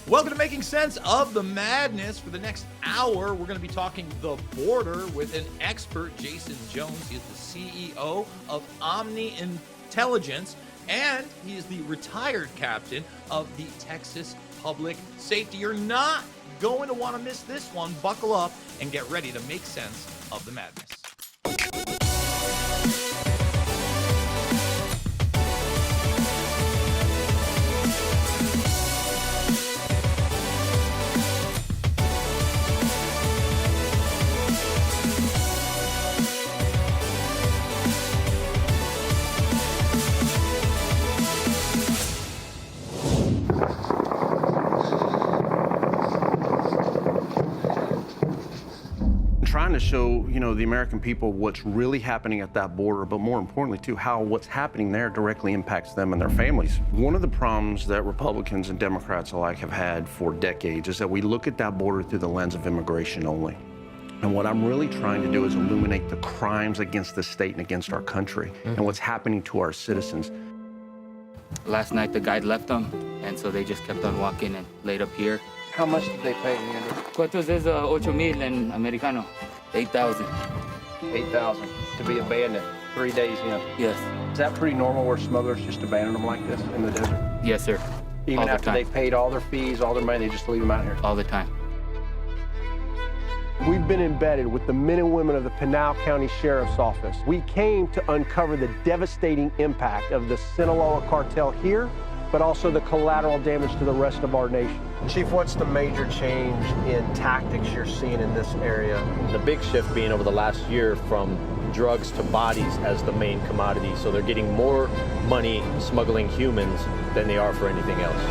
Welcome to Making Sense of the Madness. For the next hour, we're going to be talking the border with an expert, Jason Jones. He is the CEO of Omni Intelligence, and he is the retired captain of the Texas Public Safety. You're not going to want to miss this one. Buckle up and get ready to make sense of the madness. Trying to show, the American people what's really happening at that border, but more importantly, too, how what's happening there directly impacts them and their families. One of the problems that Republicans and Democrats alike have had for decades is that we look at that border through the lens of immigration only. And what I'm really trying to do is illuminate the crimes against the state and against our country and what's happening to our citizens. Last night the guide left them, and so they just kept on walking and laid up here. How much did they pay, Andrew? ¿Cuántos es 8,000 en americano? 8,000. 8,000 to be abandoned 3 days in. Yes. Is that pretty normal where smugglers just abandon them like this in the desert? Yes, sir. Even All the after time. they paid all their fees, all their money, they just leave them out here? All the time. We've been embedded with the men and women of the Pinal County Sheriff's Office. We came to uncover the devastating impact of the Sinaloa cartel here, but also the collateral damage to the rest of our nation. Chief, what's the major change in tactics you're seeing in this area? The big shift being over the last year from drugs to bodies as the main commodity. So they're getting more money smuggling humans than they are for anything else.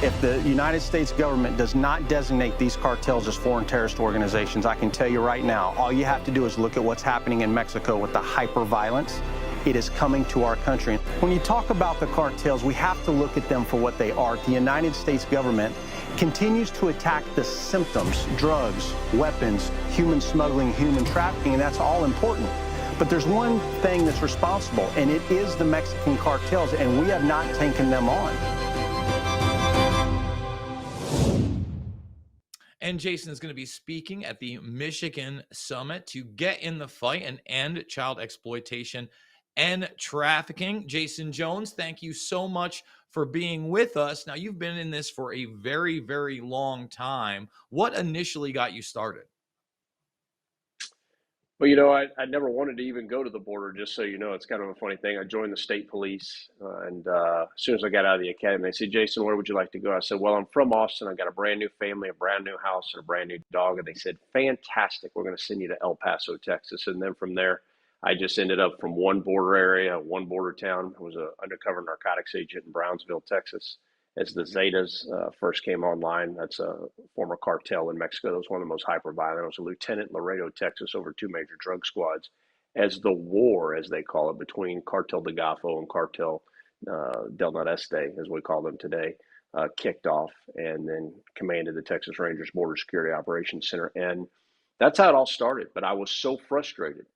If the United States government does not designate these cartels as foreign terrorist organizations, I can tell you right now, all you have to do is look at what's happening in Mexico with the hyper-violence. It is coming to our country. When you talk about the cartels, we have to look at them for what they are. The United States government continues to attack the symptoms, drugs, weapons, human smuggling, human trafficking, and that's all important. But there's one thing that's responsible, and it is the Mexican cartels, and we have not taken them on. And Jason is going to be speaking at the Michigan Summit to get in the fight and end child exploitation and trafficking. Jason Jones, thank you so much for being with us. Now, you've been in this for a very, very long time. What initially got you started? Well, I never wanted to even go to the border, just so you know. It's kind of a funny thing. I joined the state police, and as soon as I got out of the academy, they said, Jason, where would you like to go? I said, well, I'm from Austin. I got a brand new family, a brand new house, and a brand new dog. And they said, fantastic. We're going to send you to El Paso, Texas. And then from there, I just ended up from one border area, one border town. I was an undercover narcotics agent in Brownsville, Texas, as the Zetas first came online. That's a former cartel in Mexico. That was one of the most hyper-violent. I was a lieutenant in Laredo, Texas, over 2 major drug squads. As the war, as they call it, between Cartel de Golfo and Cartel del Noreste, as we call them today, kicked off, and then commanded the Texas Rangers Border Security Operations Center. And that's how it all started. But I was so frustrated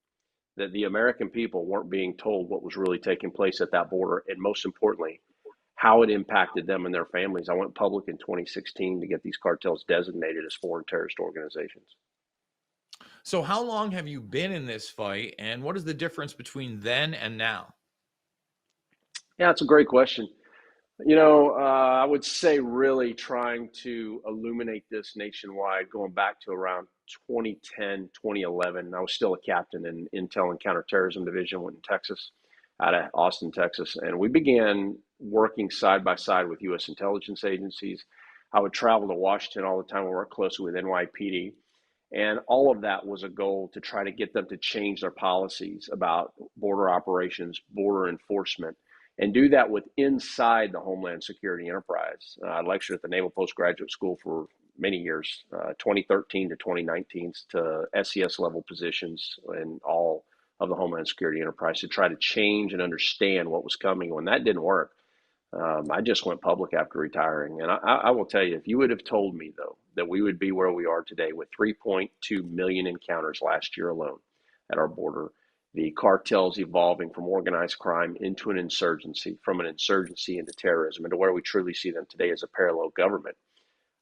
that the American people weren't being told what was really taking place at that border, and most importantly, how it impacted them and their families. I went public in 2016 to get these cartels designated as foreign terrorist organizations. So how long have you been in this fight, and what is the difference between then and now? Yeah, it's a great question. I would say really trying to illuminate this nationwide, going back to around 2010, 2011. I was still a captain in Intel and Counterterrorism Division in Texas, out of Austin, Texas. And we began working side by side with U.S. intelligence agencies. I would travel to Washington all the time and work closely with NYPD. And all of that was a goal to try to get them to change their policies about border operations, border enforcement, and do that with inside the Homeland Security enterprise. I lectured at the Naval Postgraduate School for many years, 2013 to 2019, to SES level positions in all of the Homeland Security enterprise to try to change and understand what was coming. When that didn't work, I just went public after retiring. And I will tell you, if you would have told me, though, that we would be where we are today with 3.2 million encounters last year alone at our border, the cartels evolving from organized crime into an insurgency, from an insurgency into terrorism, and to where we truly see them today as a parallel government.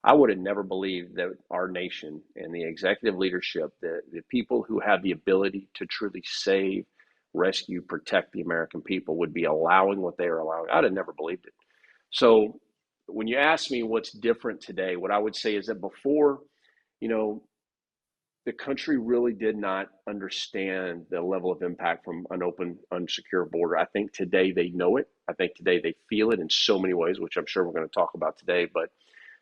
I would have never believed that our nation and the executive leadership, the people who have the ability to truly save, rescue, protect the American people would be allowing what they are allowing. I'd have never believed it. So when you ask me what's different today, what I would say is that before, you know, the country really did not understand the level of impact from an open, unsecure border. I think today they know it. I think today they feel it in so many ways, which I'm sure we're going to talk about today. But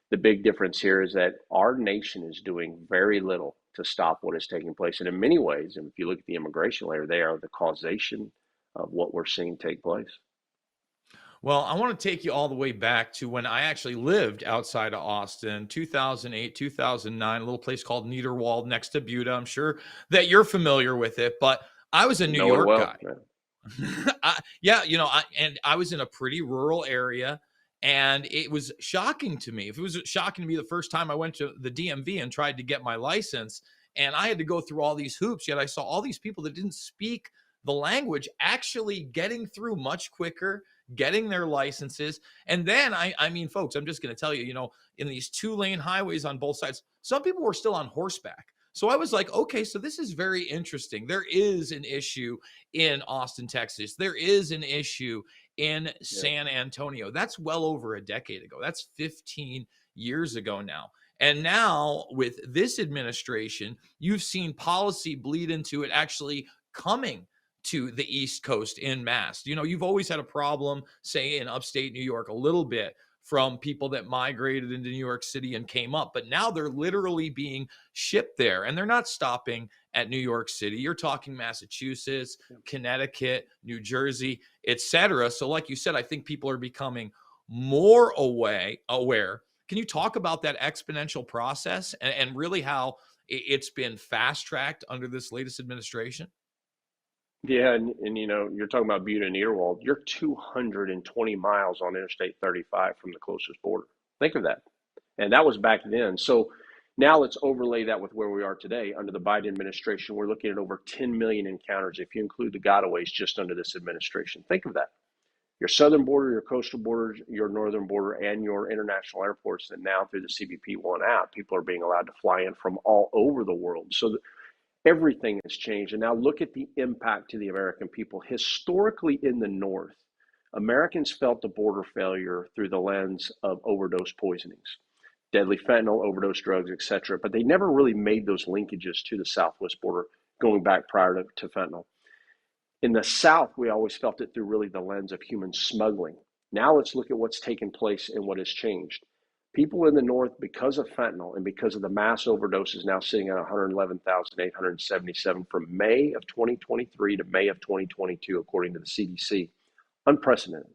the big difference here is that our nation is doing very little to stop what is taking place. And in many ways, and if you look at the immigration layer, they are the causation of what we're seeing take place. Well, I want to take you all the way back to when I actually lived outside of Austin, 2008, 2009, a little place called Niederwald next to Buda. I'm sure that you're familiar with it, but I was a New York guy. Yeah, you know, I was in a pretty rural area, and it was shocking to me. If it was shocking to me the first time I went to the DMV and tried to get my license, and I had to go through all these hoops, yet I saw all these people that didn't speak the language actually getting through much quicker, getting their licenses. And then, I mean, folks, I'm just going to tell you, you know, in these 2-lane highways on both sides, some people were still on horseback. So I was like, okay, so this is very interesting. There is an issue in Austin, Texas. There is an issue in San Antonio. That's well over a decade ago. That's 15 years ago now. And now with this administration, you've seen policy bleed into it actually coming to the East Coast en masse. You know, you've always had a problem, say in upstate New York, a little bit from people that migrated into New York City and came up, but now they're literally being shipped there, and they're not stopping at New York City. You're talking Massachusetts, Connecticut, New Jersey, etc. So like you said, I think people are becoming more aware. Can you talk about that exponential process and really how it's been fast-tracked under this latest administration? Yeah, and you know, you're talking about Buda and Earwald. You're 220 miles on Interstate 35 from the closest border. Think of that. And that was back then. So now let's overlay that with where we are today. Under the Biden administration, we're looking at over 10 million encounters if you include the gotaways just under this administration. Think of that. Your southern border, your coastal border, your northern border, and your international airports that now through the CBP One app, people are being allowed to fly in from all over the world. So everything has changed. And now look at the impact to the American people. Historically in the North, Americans felt the border failure through the lens of overdose poisonings, deadly fentanyl, overdose drugs, etc. But they never really made those linkages to the Southwest border going back prior to fentanyl. In the South, we always felt it through really the lens of human smuggling. Now let's look at what's taken place and what has changed. People in the North, because of fentanyl and because of the mass overdoses now sitting at 111,877 from May of 2023 to May of 2022, according to the CDC, unprecedented.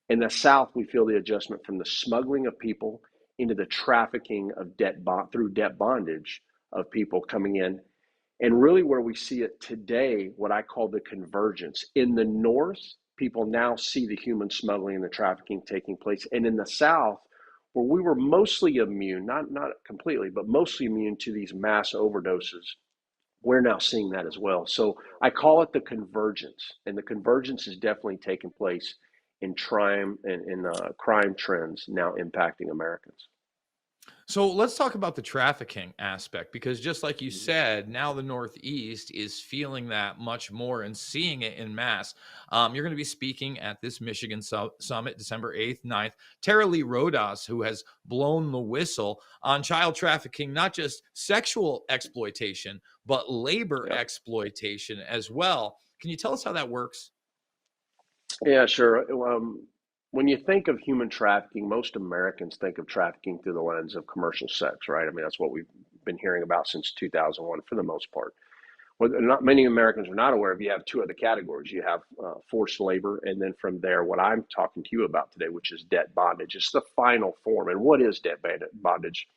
In the South, we feel the adjustment from the smuggling of people into the trafficking of through debt bondage of people coming in. And really where we see it today, what I call the convergence. In the North, people now see the human smuggling and the trafficking taking place. And in the South, where we were mostly immune, not completely, but mostly immune to these mass overdoses, we're now seeing that as well. So I call it the convergence, and the convergence is definitely taking place in crime trends now impacting Americans. So let's talk about the trafficking aspect, because just like you said, now the Northeast is feeling that much more and seeing it in mass. You're going to be speaking at this Michigan summit, December 8th, 9th. Tara Lee Rodas, who has blown the whistle on child trafficking, not just sexual exploitation, but labor exploitation as well. Can you tell us how that works? Yeah, sure. When you think of human trafficking, most Americans think of trafficking through the lens of commercial sex, right? I mean, that's what we've been hearing about since 2001 for the most part. What not many Americans are not aware of, you have two other categories. You have forced labor, and then from there, what I'm talking to you about today, which is debt bondage. It's the final form. And what is debt bondage?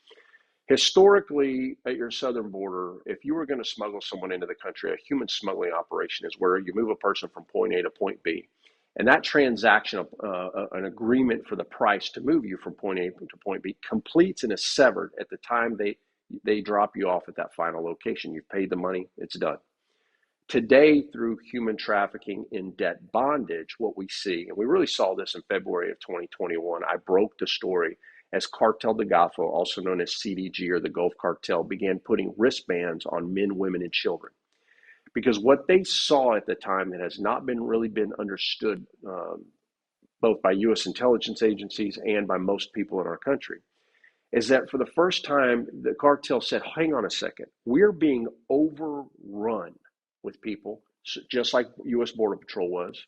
Historically, at your southern border, if you were going to smuggle someone into the country, a human smuggling operation is where you move a person from point A to point B. And that transaction, an agreement for the price to move you from point A to point B, completes and is severed at the time they drop you off at that final location. You've paid the money, it's done. Today, through human trafficking in debt bondage, what we see, and we really saw this in February of 2021, I broke the story as Cartel de Golfo, also known as CDG or the Gulf Cartel, began putting wristbands on men, women, and children. Because what they saw at the time that has not been really been understood both by U.S. intelligence agencies and by most people in our country is that for the first time, the cartel said, hang on a second, we're being overrun with people, just like U.S. Border Patrol was.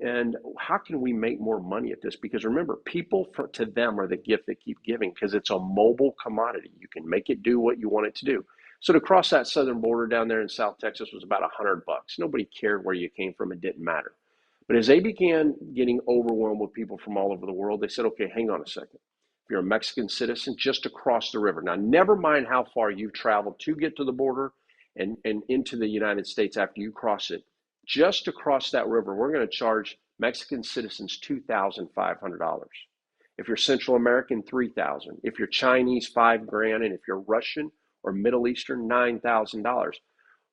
And how can we make more money at this? Because remember, people to them are the gift that keep giving because it's a mobile commodity. You can make it do what you want it to do. So to cross that southern border down there in South Texas was about $100. Nobody cared where you came from. It didn't matter. But as they began getting overwhelmed with people from all over the world, they said, okay, hang on a second. If you're a Mexican citizen, just across the river. Now, never mind how far you've traveled to get to the border and into the United States after you cross it. Just across that river, we're going to charge Mexican citizens $2,500. If you're Central American, $3,000. If you're Chinese, $5,000. And if you're Russian or Middle Eastern, $9,000.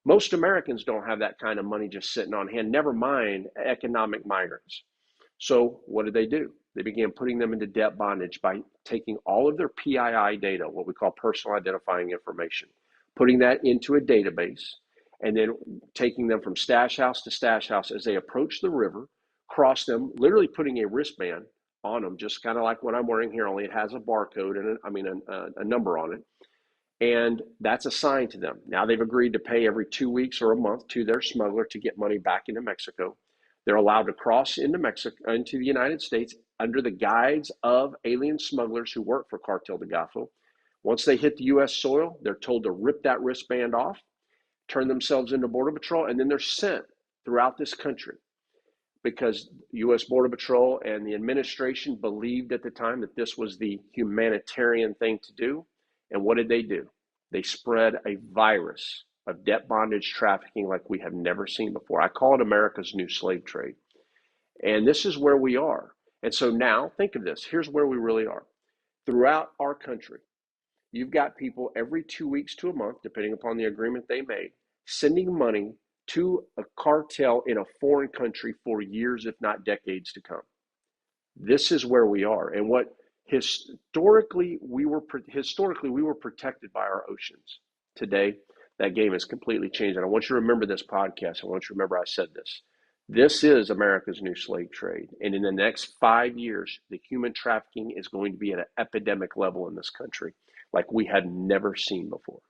Most Americans don't have that kind of money just sitting on hand, never mind economic migrants. So what did they do? They began putting them into debt bondage by taking all of their PII data, what we call personal identifying information, putting that into a database, and then taking them from stash house to stash house as they approach the river, cross them, literally putting a wristband on them, just kind of like what I'm wearing here, only it has a barcode and a number on it. And that's assigned to them. Now they've agreed to pay every 2 weeks or a month to their smuggler to get money back into Mexico. They're allowed to cross into the United States under the guise of alien smugglers who work for Cartel de Golfo. Once they hit the U.S. soil, they're told to rip that wristband off, turn themselves into Border Patrol, and then they're sent throughout this country because U.S. Border Patrol and the administration believed at the time that this was the humanitarian thing to do. And what did they do? They spread a virus of debt bondage trafficking like we have never seen before. I call it America's new slave trade. And this is where we are. And so now think of this. Here's where we really are. Throughout our country, you've got people every 2 weeks to a month, depending upon the agreement they made, sending money to a cartel in a foreign country for years, if not decades to come. This is where we are. And what historically we were protected by our oceans. Today, that game has completely changed. And I want you to remember this podcast. I want you to remember I said this. This is America's new slave trade. And in the next 5 years, the human trafficking is going to be at an epidemic level in this country like we had never seen before.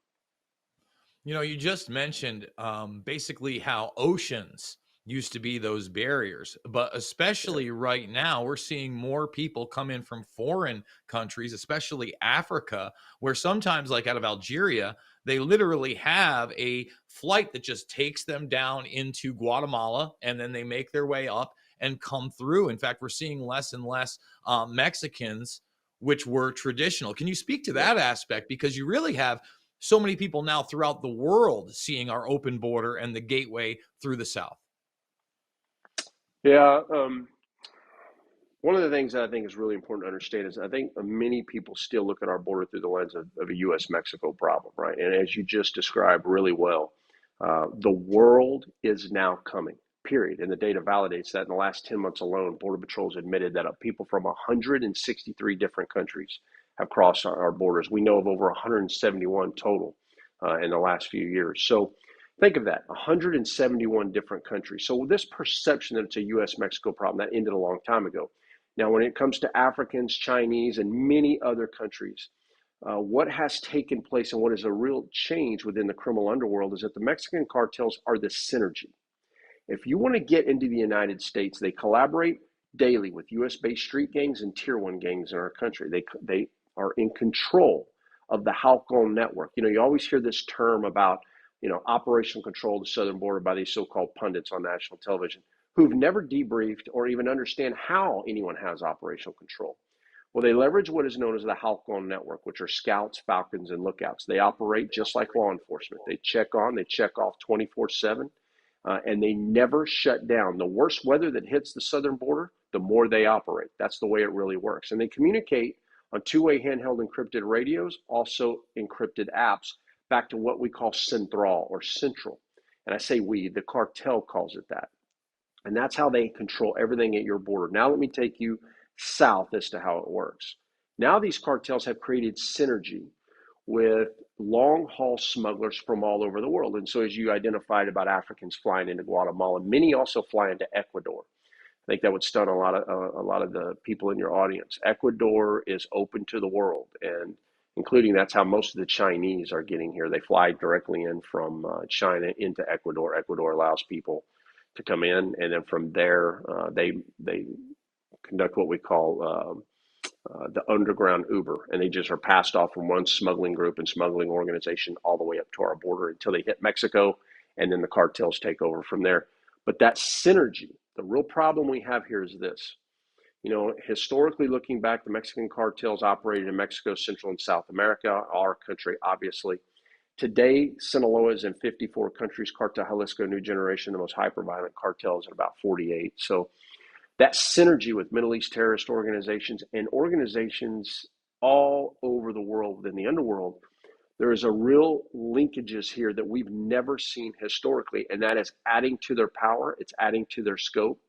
You know, you just mentioned basically how oceans used to be those barriers, but especially right now, we're seeing more people come in from foreign countries, especially Africa, where sometimes, like out of Algeria, they literally have a flight that just takes them down into Guatemala, and then they make their way up and come through. In fact, we're seeing less and less Mexicans, which were traditional. Can you speak to that aspect? Because you really have so many people now throughout the world seeing our open border and the gateway through the South. Yeah, one of the things that I think is really important to understand is I think many people still look at our border through the lens of a U.S.-Mexico problem, right? And as you just described really well, the world is now coming, period. And the data validates that. In the last 10 months alone, Border Patrol has admitted that people from 163 different countries have crossed our borders. We know of over 171 total in the last few years. So think of that, 171 different countries. So this perception that it's a U.S.-Mexico problem, that ended a long time ago. Now, when it comes to Africans, Chinese, and many other countries, what has taken place and what is a real change within the criminal underworld is that the Mexican cartels are the synergy. If you want to get into the United States, they collaborate daily with U.S.-based street gangs and Tier 1 gangs in our country. They are in control of the Halcon network. You know, you always hear this term about operational control of the southern border by these so-called pundits on national television who've never debriefed or even understand how anyone has operational control. Well, they leverage what is known as the Halcon network, which are scouts, falcons, and lookouts. They operate just like law enforcement. They check on, they check off 24/7, and they never shut down. The worse weather that hits the southern border, the more they operate. That's the way it really works. And they communicate on two-way handheld encrypted radios, also encrypted apps, back to what we call Central or Central. And I say we, the cartel calls it that. And that's how they control everything at your border. Now let me take you south as to how it works. Now these cartels have created synergy with long-haul smugglers from all over the world. And so as you identified about Africans flying into Guatemala, many also fly into Ecuador. I think that would stun a lot of the people in your audience. Ecuador is open to the world, and including that's how most of the Chinese are getting here. They fly directly in from China into Ecuador. Ecuador allows people to come in, and then from there they conduct what we call the underground Uber, and they just are passed off from one smuggling group and smuggling organization all the way up to our border until they hit Mexico, and then the cartels take over from there. But that synergy, the real problem we have here is this. You know, historically looking back, the Mexican cartels operated in Mexico, Central and South America, our country, obviously. Today, Sinaloa is in 54 countries. Cartel Jalisco, New Generation, the most hyper-violent cartel, is in about 48. So that synergy with Middle East terrorist organizations and organizations all over the world within the underworld, there is a real linkages here that we've never seen historically, and that is adding to their power. It's adding to their scope.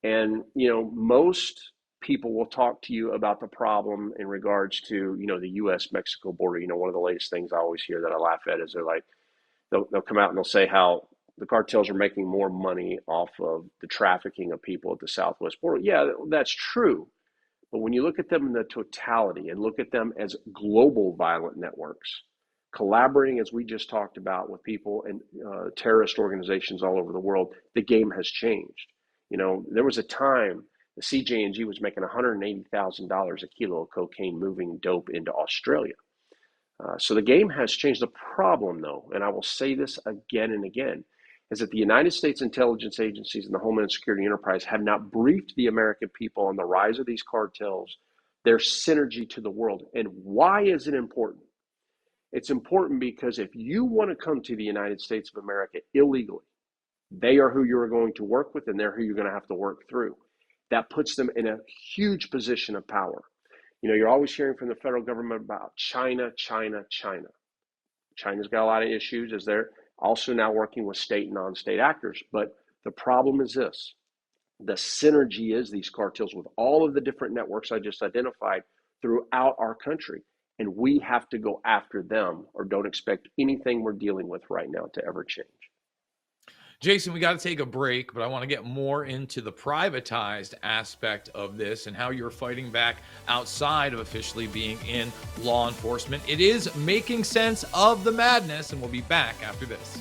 And, you know, most people will talk to you about the problem in regards to, you know, the U.S.-Mexico border. You know, one of the latest things I always hear that I laugh at is they'll come out and they'll say how the cartels are making more money off of the trafficking of people at the southwest border. Yeah, that's true. But when you look at them in the totality and look at them as global violent networks, collaborating, as we just talked about, with people and terrorist organizations all over the world, the game has changed. You know, there was a time the CJ&G was making $180,000 a kilo of cocaine moving dope into Australia. So the game has changed. The problem, though, and I will say this again and again, is that the United States intelligence agencies and the Homeland Security enterprise have not briefed the American people on the rise of these cartels, their synergy to the world. And why is it important? It's important because if you want to come to the United States of America illegally, they are who you're going to work with, and they're who you're going to have to work through. That puts them in a huge position of power. You know, you're always hearing from the federal government about China, China, China. China's got a lot of issues as they're also now working with state and non-state actors. But the problem is this. The synergy is these cartels with all of the different networks I just identified throughout our country. And we have to go after them, or don't expect anything we're dealing with right now to ever change. Jason, we got to take a break, but I want to get more into the privatized aspect of this and how you're fighting back outside of officially being in law enforcement. It is making sense of the madness, and we'll be back after this.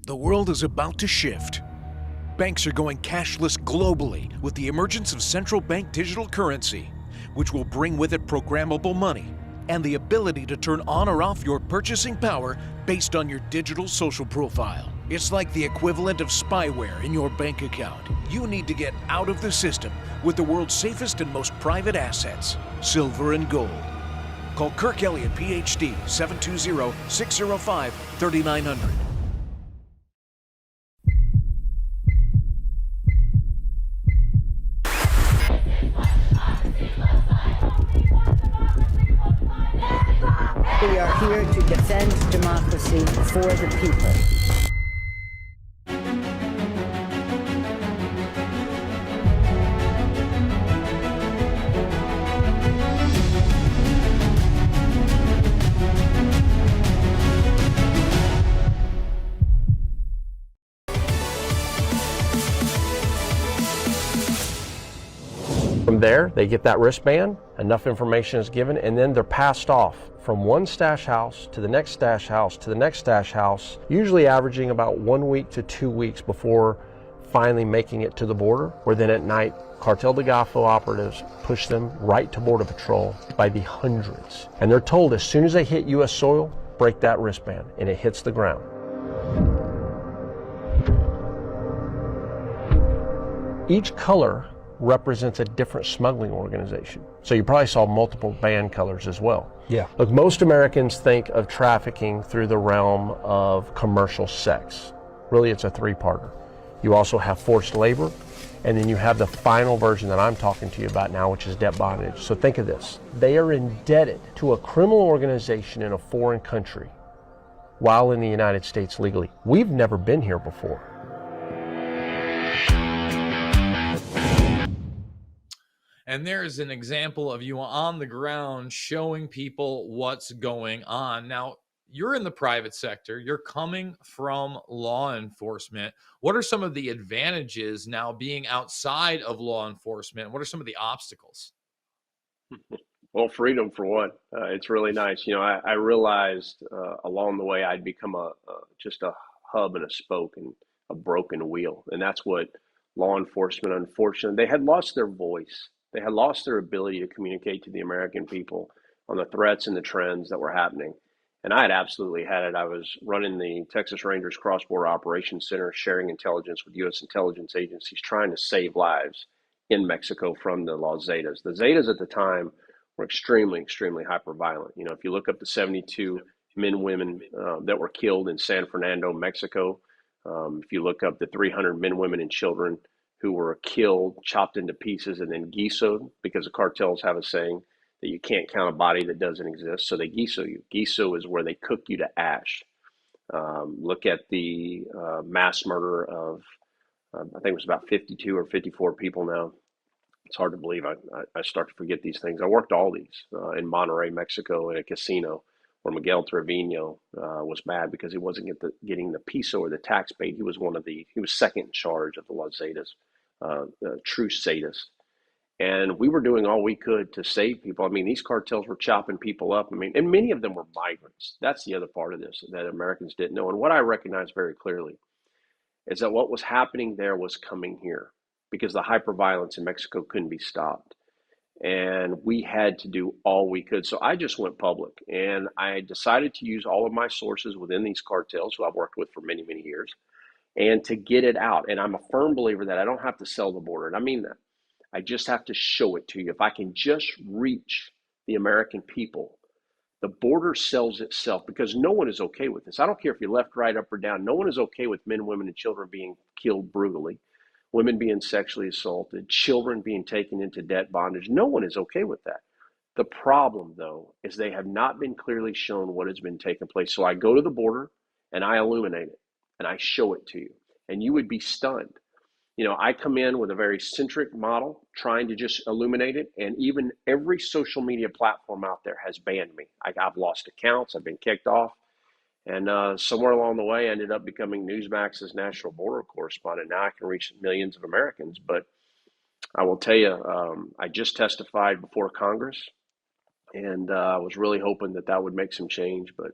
The world is about to shift. Banks are going cashless globally with the emergence of central bank digital currency, which will bring with it programmable money and the ability to turn on or off your purchasing power based on your digital social profile. It's like the equivalent of spyware in your bank account. You need to get out of the system with the world's safest and most private assets, silver and gold. Call Kirk Elliott, PhD, 720-605-3900. We are here to defend democracy for the people. From there, they get that wristband, enough information is given, and then they're passed off from one stash house to the next stash house to the next stash house, usually averaging about 1 week to 2 weeks before finally making it to the border, where then at night, Cartel de Golfo operatives push them right to Border Patrol by the hundreds. And they're told as soon as they hit U.S. soil, break that wristband, and it hits the ground. Each color represents a different smuggling organization. So you probably saw multiple band colors as well. Yeah. Look, most Americans think of trafficking through the realm of commercial sex. Really, it's a three-parter. You also have forced labor, and then you have the final version that I'm talking to you about now, which is debt bondage. So think of this. They are indebted to a criminal organization in a foreign country while in the United States legally. We've never been here before. And there's an example of you on the ground showing people what's going on. Now, you're in the private sector, you're coming from law enforcement. What are some of the advantages now being outside of law enforcement? What are some of the obstacles? Well, freedom for one. It's really nice. I realized along the way I'd become just a hub and a spoke and a broken wheel. And that's what law enforcement, unfortunately, they had lost their voice. They had lost their ability to communicate to the American people on the threats and the trends that were happening. And I had absolutely had it. I was running the Texas Rangers Cross-Border Operations Center, sharing intelligence with U.S. intelligence agencies, trying to save lives in Mexico from the Los Zetas. The Zetas at the time were extremely, extremely hyper-violent. If you look up the 72 men, women that were killed in San Fernando, Mexico, if you look up the 300 men, women, and children who were killed, chopped into pieces, and then guisoed, because the cartels have a saying that you can't count a body that doesn't exist, so they guiso you. Guiso is where they cook you to ash. Look at the mass murder of, I think it was about 52 or 54 people now. It's hard to believe. I start to forget these things. I worked all these in Monterrey, Mexico, in a casino where Miguel Trevino was mad because he wasn't getting the piso or the tax paid. He was second in charge of the Los Zetas, true sadists. And we were doing all we could to save people. I mean, these cartels were chopping people up. I mean, and many of them were migrants. That's the other part of this that Americans didn't know. And what I recognized very clearly is that what was happening there was coming here, because the hyperviolence in Mexico couldn't be stopped. And we had to do all we could. So I just went public, and I decided to use all of my sources within these cartels, who I've worked with for many, many years, and to get it out. And I'm a firm believer that I don't have to sell the border. And I mean that. I just have to show it to you. If I can just reach the American people, the border sells itself, because no one is okay with this. I don't care if you're left, right, up, or down. No one is okay with men, women, and children being killed brutally, women being sexually assaulted, children being taken into debt bondage. No one is okay with that. The problem, though, is they have not been clearly shown what has been taking place. So I go to the border and I illuminate it and I show it to you, and you would be stunned. I come in with a very centric model, trying to just illuminate it. And even every social media platform out there has banned me. I've lost accounts. I've been kicked off. And somewhere along the way, I ended up becoming Newsmax's national border correspondent. Now I can reach millions of Americans. But I will tell you, I just testified before Congress, and I was really hoping that would make some change. But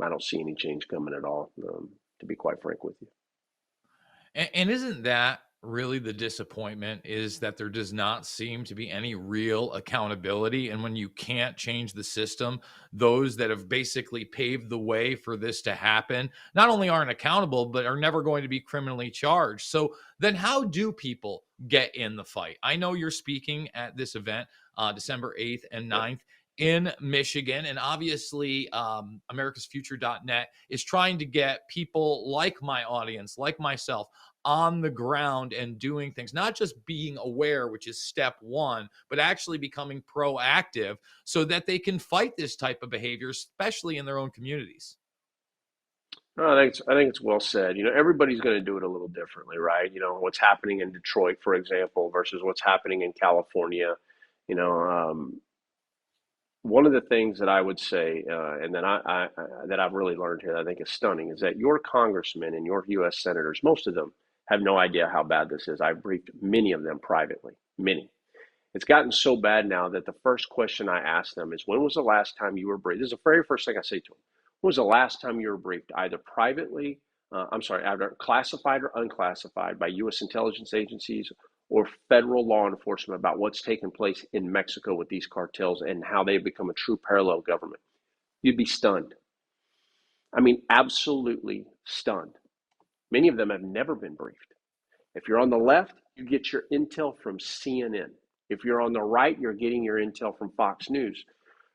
I don't see any change coming at all, to be quite frank with you. And isn't that really the disappointment, is that there does not seem to be any real accountability? And when you can't change the system, those that have basically paved the way for this to happen not only aren't accountable, but are never going to be criminally charged. So then how do people get in the fight? I know you're speaking at this event December 8th and 9th in Michigan. And obviously, americasfuture.net is trying to get people like my audience, like myself, on the ground and doing things, not just being aware, which is step one, but actually becoming proactive so that they can fight this type of behavior, especially in their own communities. No, I think it's well said. Everybody's going to do it a little differently, right? What's happening in Detroit, for example, versus what's happening in California. One of the things that I would say, and that that I've really learned here that I think is stunning, is that your congressmen and your U.S. senators, most of them, have no idea how bad this is. I've briefed many of them privately, many. It's gotten so bad now that the first question I ask them is, when was the last time you were briefed? This is the very first thing I say to them. When was the last time you were briefed, either privately, either classified or unclassified by U.S. intelligence agencies or federal law enforcement, about what's taken place in Mexico with these cartels and how they've become a true parallel government? You'd be stunned. I mean, absolutely stunned. Many of them have never been briefed. If you're on the left, you get your intel from CNN. If you're on the right, you're getting your intel from Fox News.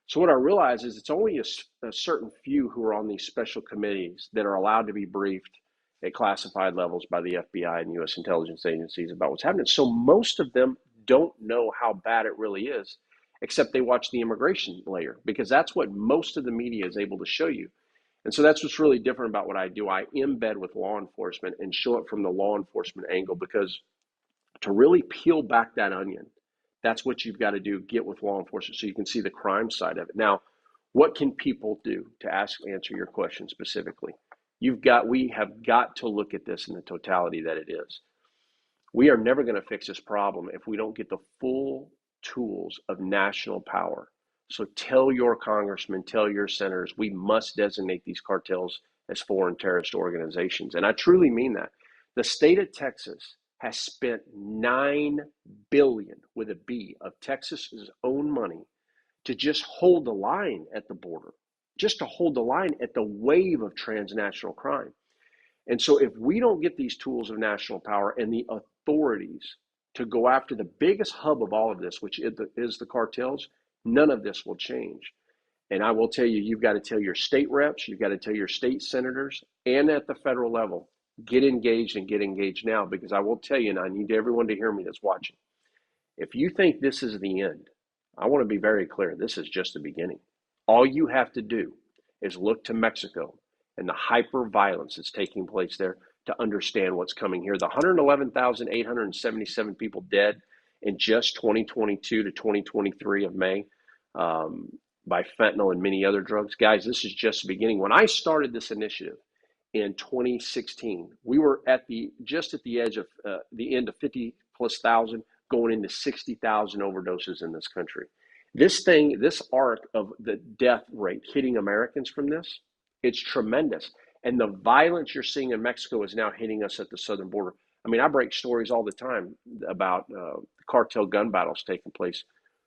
So what I realize is it's only a certain few who are on these special committees that are allowed to be briefed at classified levels by the FBI and U.S. intelligence agencies about what's happening. So most of them don't know how bad it really is, except they watch the immigration layer, because that's what most of the media is able to show you. And so that's what's really different about what I do. I embed with law enforcement and show it from the law enforcement angle, because to really peel back that onion, that's what you've got to do, get with law enforcement so you can see the crime side of it. Now, what can people do to answer your question specifically? We have got to look at this in the totality that it is. We are never going to fix this problem if we don't get the full tools of national power. So tell your congressmen, tell your senators, we must designate these cartels as foreign terrorist organizations. And I truly mean that. The state of Texas has spent $9 billion with a B of Texas's own money to just hold the line at the border, just to hold the line at the wave of transnational crime. And so if we don't get these tools of national power and the authorities to go after the biggest hub of all of this, which is the cartels, none of this will change. And I will tell you, you've got to tell your state reps, you've got to tell your state senators, and at the federal level, get engaged and get engaged now, because I will tell you, and I need everyone to hear me that's watching, if you think this is the end, I want to be very clear, this is just the beginning. All you have to do is look to Mexico and the hyper violence that's taking place there to understand what's coming here. The 111,877 people dead in just 2022 to 2023 of May by fentanyl and many other drugs. Guys, this is just the beginning. When I started this initiative in 2016, we were just at the edge of the end of 50,000+ going into 60,000 overdoses in this country. This arc of the death rate hitting Americans from this, it's tremendous. And the violence you're seeing in Mexico is now hitting us at the southern border. I mean, I break stories all the time about cartel gun battles taking place.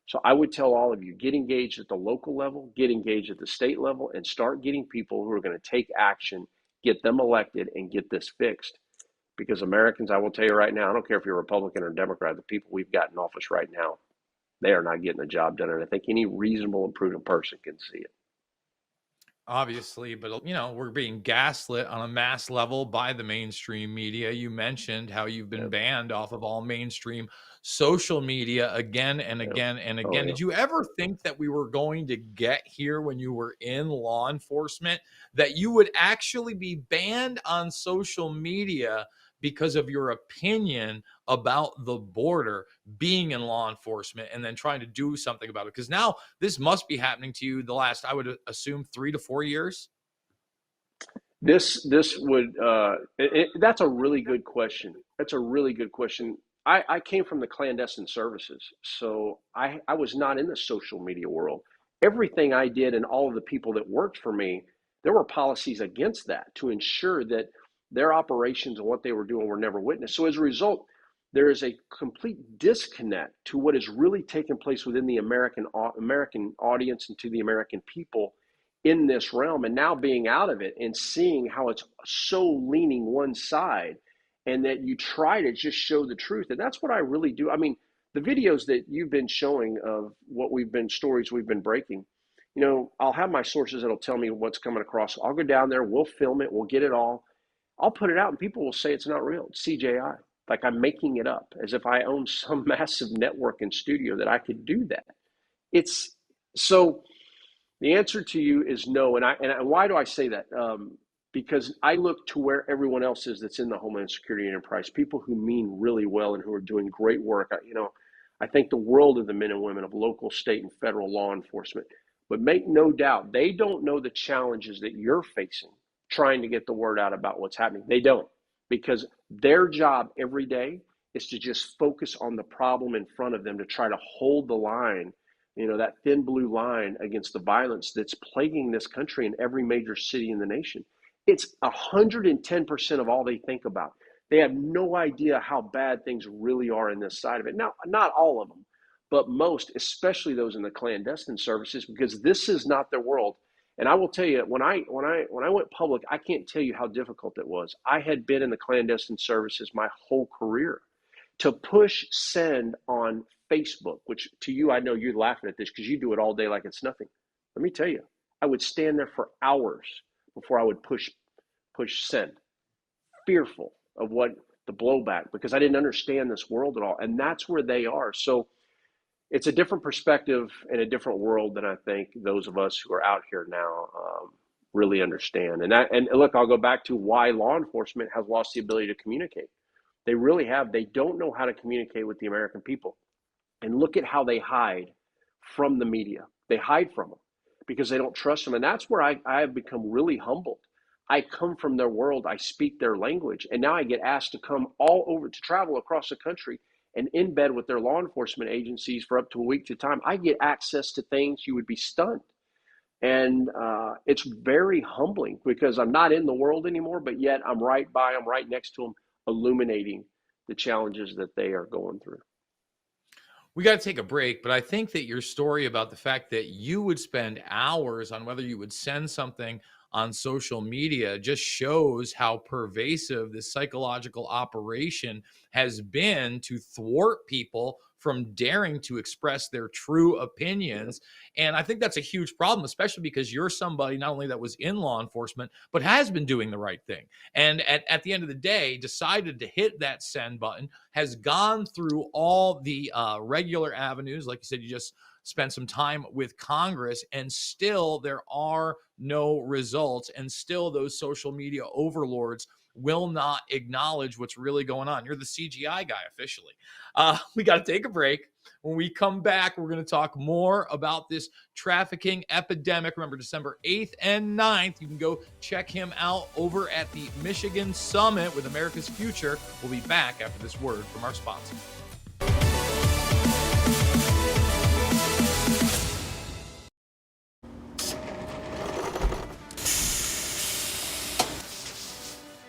So I would tell all of you, get engaged at the local level, get engaged at the state level, and start getting people who are going to take action, get them elected, and get this fixed. Because Americans, I will tell you right now, I don't care if you're Republican or Democrat, the people we've got in office right now, they are not getting the job done. And I think any reasonable and prudent person can see it. Obviously, but we're being gaslit on a mass level by the mainstream media. You mentioned how you've been banned off of all mainstream social media again and again and again. Did you ever think that we were going to get here when you were in law enforcement, that you would actually be banned on social media because of your opinion about the border, being in law enforcement, and then trying to do something about it? Because now this must be happening to you the last, I would assume, 3 to 4 years. This would, that's a really good question. That's a really good question. I came from the clandestine services, so I was not in the social media world. Everything I did and all of the people that worked for me, there were policies against that to ensure that their operations and what they were doing were never witnessed. So as a result, there is a complete disconnect to what is really taking place within the American audience and to the American people in this realm. And now being out of it and seeing how it's so leaning one side, and that you try to just show the truth. And that's what I really do. I mean, the videos that you've been showing of stories we've been breaking, I'll have my sources that'll tell me what's coming across. I'll go down there, we'll film it, we'll get it all. I'll put it out and people will say it's not real. It's CJI. Like I'm making it up as if I own some massive network and studio that I could do that. So the answer to you is no. And why do I say that? Because I look to where everyone else is that's in the Homeland Security enterprise, people who mean really well and who are doing great work. I think the world of the men and women of local, state, and federal law enforcement. But make no doubt, they don't know the challenges that you're facing trying to get the word out about what's happening. They don't, because their job every day is to just focus on the problem in front of them, to try to hold the line, that thin blue line against the violence that's plaguing this country in every major city in the nation. It's 110% of all they think about. They have no idea how bad things really are in this side of it. Now, not all of them, but most, especially those in the clandestine services, because this is not their world. And I will tell you, when I went public, I can't tell you how difficult it was. I had been in the clandestine services my whole career. To push send on Facebook, which to you, I know you're laughing at this because you do it all day like it's nothing. Let me tell you, I would stand there for hours before I would push send. fearful of what the blowback, because I didn't understand this world at all. And that's where they are. So it's a different perspective and a different world than I think those of us who are out here now really understand. And look, I'll go back to why law enforcement has lost the ability to communicate. They really have. They don't know how to communicate with the American people. And look at how they hide from the media. They hide from them because they don't trust them. And that's where I have become really humbled. I come from their world. I speak their language. And now I get asked to come all over, to travel across the country and in bed with their law enforcement agencies for up to a week at a time. I get access to things you would be stunned. And it's very humbling because I'm not in the world anymore, but yet I'm right next to them, illuminating the challenges that they are going through. We got to take a break, but I think that your story about the fact that you would spend hours on whether you would send something on social media just shows how pervasive this psychological operation has been to thwart people from daring to express their true opinions. And I think that's a huge problem, especially because you're somebody not only that was in law enforcement, but has been doing the right thing. And at the end of the day, decided to hit that send button, has gone through all the regular avenues. Like you said, you just spent some time with Congress, and still there are no results. And still those social media overlords will not acknowledge what's really going on. You're the CGI guy officially. We got to take a break. When we come back, we're going to talk more about this trafficking epidemic. Remember, December 8th and 9th, you can go check him out over at the Michigan Summit with America's Future. We'll be back after this word from our sponsor.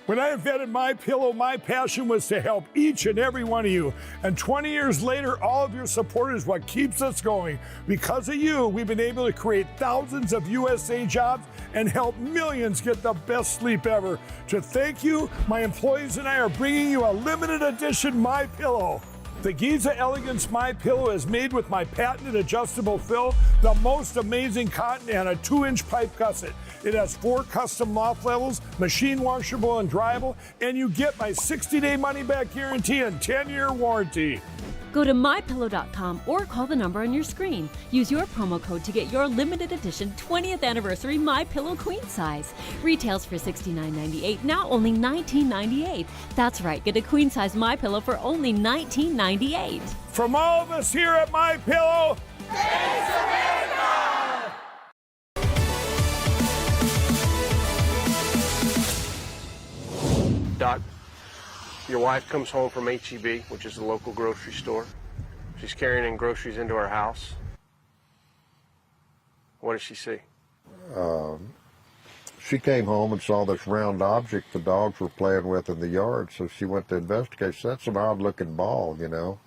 When I invented MyPillow, my passion was to help each and every one of you. And 20 years later, all of your support is what keeps us going. Because of you, we've been able to create thousands of USA jobs and help millions get the best sleep ever. To thank you, my employees and I are bringing you a limited edition MyPillow. The Giza Elegance MyPillow is made with my patented adjustable fill, the most amazing cotton, and a 2-inch pipe gusset. It has 4 custom loft levels, machine washable and dryable, and you get my 60-day money-back guarantee and 10-year warranty. Go to mypillow.com or call the number on your screen. Use your promo code to get your limited edition 20th anniversary MyPillow queen size. Retails for $69.98, now only $19.98. That's right, get a queen size MyPillow for only $19.98. From all of us here at MyPillow, thanks America! Doc, your wife comes home from H-E-B, which is the local grocery store. She's carrying in groceries into our house. What does she see? She came home and saw this round object the dogs were playing with in the yard, so she went to investigate. So that's an odd-looking ball, you know.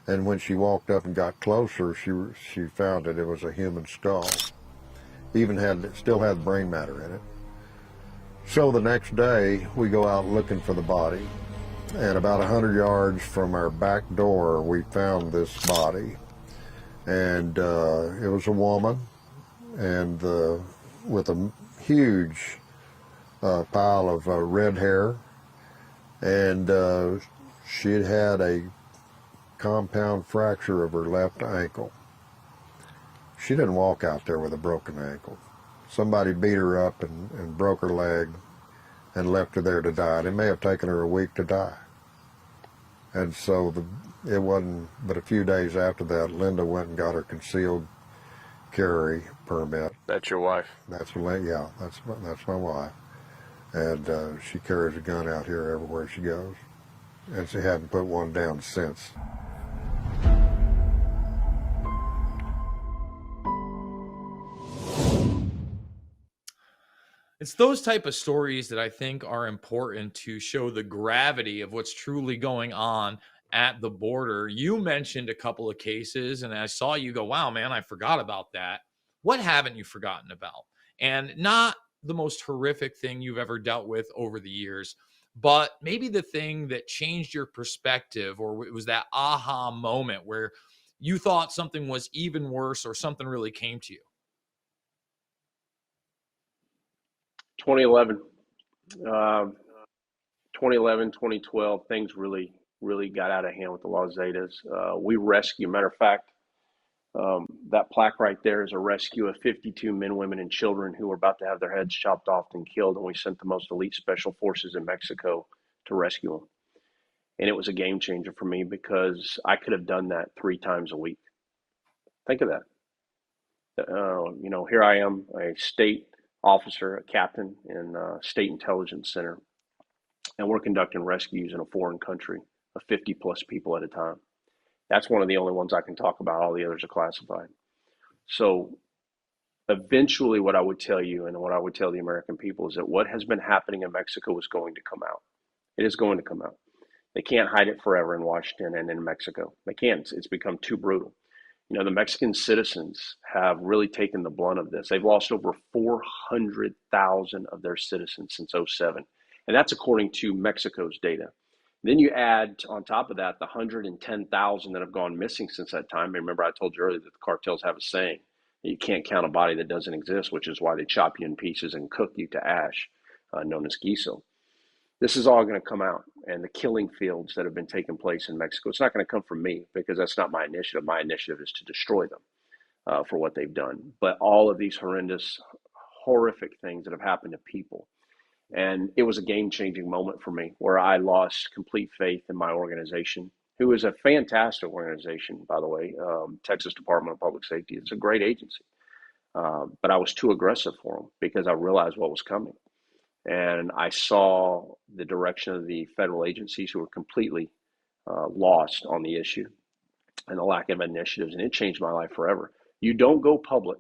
And when she walked up and got closer, she found that it was a human skull. Still had brain matter in it. So the next day, we go out looking for the body. And about 100 yards from our back door, we found this body. And it was a woman, and with a huge pile of red hair. And she had had a compound fracture of her left ankle. She didn't walk out there with a broken ankle. Somebody beat her up and broke her leg and left her there to die. And it may have taken her a week to die. And so it wasn't but a few days after that, Linda went and got her concealed carry permit. That's your wife? That's my wife. And she carries a gun out here everywhere she goes. And she hadn't put one down since. It's those type of stories that I think are important to show the gravity of what's truly going on at the border. You mentioned a couple of cases, and I saw you go, wow, man, I forgot about that. What haven't you forgotten about? And not the most horrific thing you've ever dealt with over the years, but maybe the thing that changed your perspective, or it was that aha moment where you thought something was even worse or something really came to you. 2011. 2011, 2012, things really got out of hand with the Las Zetas. We rescue, matter of fact, that plaque right there is a rescue of 52 men, women, and children who were about to have their heads chopped off and killed, and we sent the most elite special forces in Mexico to rescue them. And it was a game changer for me because I could have done that 3 times a week. Think of that. Here I am, a state officer, a captain in State Intelligence Center, and we're conducting rescues in a foreign country of 50 plus people at a time. That's one of the only ones I can talk about. All the others are classified. So eventually what I would tell you and what I would tell the American people is that what has been happening in Mexico is going to come out. It is going to come out. They can't hide it forever in Washington and in Mexico. They can't. It's become too brutal. The Mexican citizens have really taken the blunt of this. They've lost over 400,000 of their citizens since 2007. And that's according to Mexico's data. Then you add on top of that the 110,000 that have gone missing since that time. Remember, I told you earlier that the cartels have a saying that you can't count a body that doesn't exist, which is why they chop you in pieces and cook you to ash, known as guiso. This is all going to come out, and the killing fields that have been taking place in Mexico, it's not going to come from me because that's not my initiative. My initiative is to destroy them for what they've done. But all of these horrendous, horrific things that have happened to people. And it was a game-changing moment for me where I lost complete faith in my organization, who is a fantastic organization, by the way, Texas Department of Public Safety. It's a great agency. But I was too aggressive for them because I realized what was coming. And I saw the direction of the federal agencies who were completely lost on the issue and the lack of initiatives. And it changed my life forever. You don't go public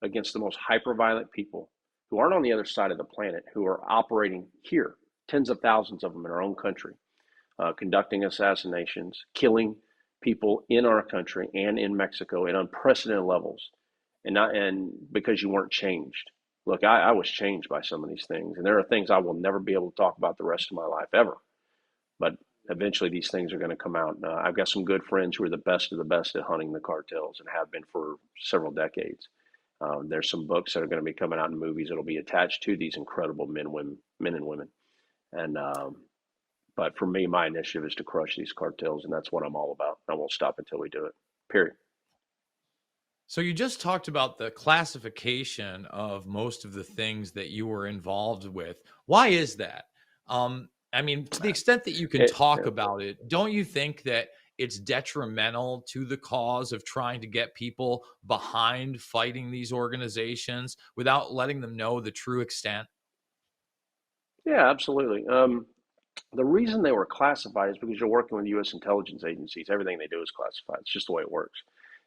against the most hyper-violent people who aren't on the other side of the planet, who are operating here, tens of thousands of them in our own country, conducting assassinations, killing people in our country and in Mexico at unprecedented levels, and because you weren't changed. Look, I was changed by some of these things, and there are things I will never be able to talk about the rest of my life ever. But eventually these things are going to come out. I've got some good friends who are the best of the best at hunting the cartels and have been for several decades. There's some books that are going to be coming out in movies that'll be attached to these incredible men and women. And but for me, my initiative is to crush these cartels, and that's what I'm all about. I won't stop until we do it, period. So you just talked about the classification of most of the things that you were involved with. Why is that? I mean, to the extent that you can talk about it, don't you think that it's detrimental to the cause of trying to get people behind fighting these organizations without letting them know the true extent? Yeah, absolutely. The reason they were classified is because you're working with U.S. intelligence agencies. Everything they do is classified. It's just the way it works.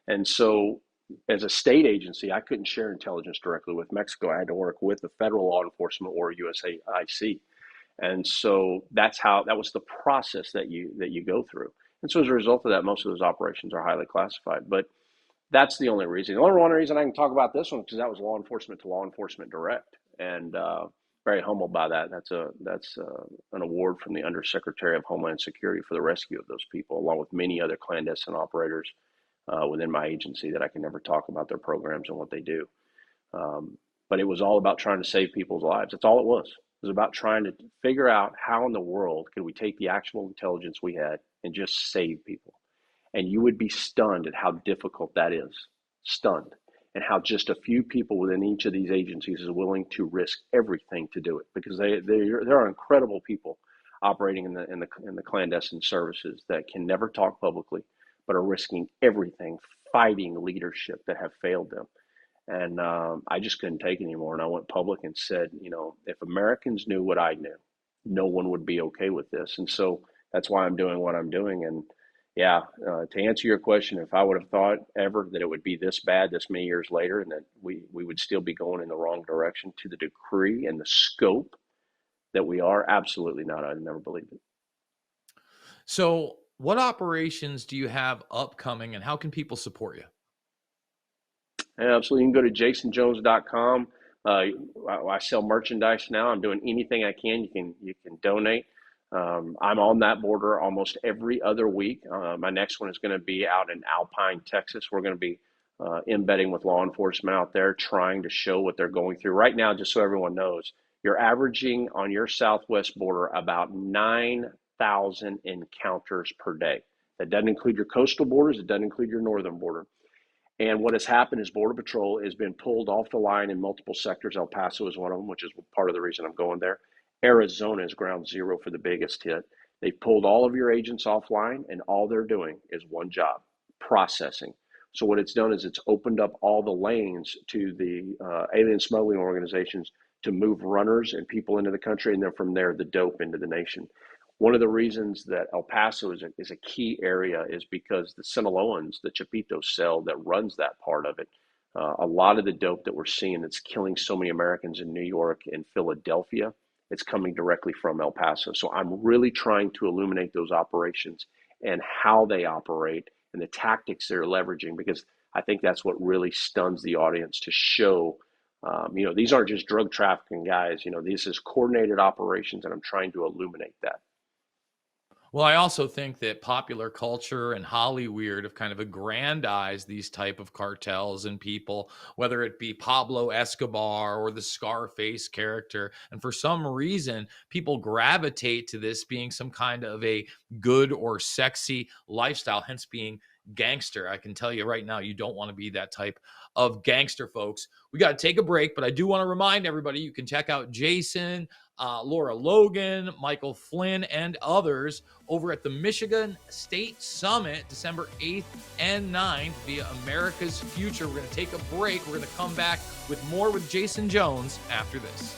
And so as a state agency, I couldn't share intelligence directly with Mexico. I had to work with the federal law enforcement or USAIC. And so that was the process that you go through. And so as a result of that, most of those operations are highly classified. But that's the only reason. The only one reason I can talk about this one because that was law enforcement to law enforcement direct, and very humbled by that. That's an award from the Undersecretary of Homeland Security for the rescue of those people, along with many other clandestine operators within my agency that I can never talk about their programs and what they do. But it was all about trying to save people's lives. That's all it was. It was about trying to figure out how in the world could we take the actual intelligence we had and just save people. And you would be stunned at how difficult that is, stunned, and how just a few people within each of these agencies is willing to risk everything to do it, because there are incredible people operating in the clandestine services that can never talk publicly, but are risking everything, fighting leadership that have failed them. And I just couldn't take it anymore. And I went public and said, if Americans knew what I knew, no one would be okay with this. And so that's why I'm doing what I'm doing. And yeah, to answer your question, if I would have thought ever that it would be this bad this many years later and that we would still be going in the wrong direction to the degree and the scope that we are, absolutely not. I'd never believed it. So what operations do you have upcoming and how can people support you? Absolutely. You can go to jasonjones.com. I sell merchandise now. I'm doing anything I can. You can donate. I'm on that border almost every other week. My next one is going to be out in Alpine, Texas. We're going to be embedding with law enforcement out there, trying to show what they're going through. Right now, just so everyone knows, you're averaging on your southwest border about 9,000 encounters per day. That doesn't include your coastal borders. It doesn't include your northern border. And what has happened is Border Patrol has been pulled off the line in multiple sectors. El Paso is one of them, which is part of the reason I'm going there. Arizona is ground zero for the biggest hit. They've pulled all of your agents offline, and all they're doing is one job, processing. So what it's done is it's opened up all the lanes to the alien smuggling organizations to move runners and people into the country, and then from there, the dope into the nation. One of the reasons that El Paso is a key area is because the Sinaloans, the Chapitos cell that runs that part of it, a lot of the dope that we're seeing that's killing so many Americans in New York and Philadelphia, it's coming directly from El Paso. So I'm really trying to illuminate those operations and how they operate and the tactics they're leveraging, because I think that's what really stuns the audience to show, these aren't just drug trafficking guys, this is coordinated operations, and I'm trying to illuminate that. Well, I also think that popular culture and Hollywood have kind of aggrandized these type of cartels and people, whether it be Pablo Escobar or the Scarface character. And for some reason, people gravitate to this being some kind of a good or sexy lifestyle, hence being gangster. I can tell you right now, you don't want to be that type of gangster, folks. We got to take a break, but I do want to remind everybody you can check out Jason, Laura Logan, Michael Flynn, and others over at the Michigan State Summit, December 8th and 9th via America's Future. We're going to take a break. We're going to come back with more with Jason Jones after this.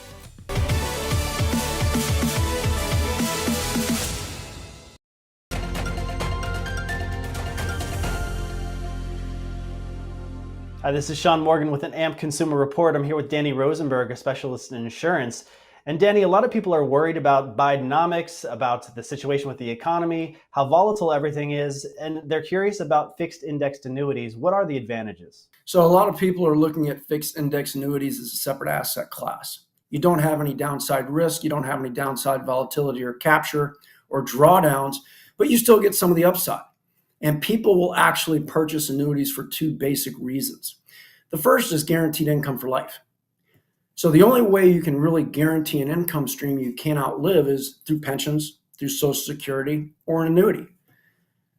Hi, this is Sean Morgan with an AMP Consumer Report. I'm here with Danny Rosenberg, a specialist in insurance. And Danny, a lot of people are worried about Bidenomics, about the situation with the economy, how volatile everything is, and they're curious about fixed indexed annuities. What are the advantages? So a lot of people are looking at fixed index annuities as a separate asset class. You don't have any downside risk, you don't have any downside volatility or capture or drawdowns, but you still get some of the upside. And people will actually purchase annuities for two basic reasons. The first is guaranteed income for life. So the only way you can really guarantee an income stream you can't outlive is through pensions, through Social Security, or an annuity.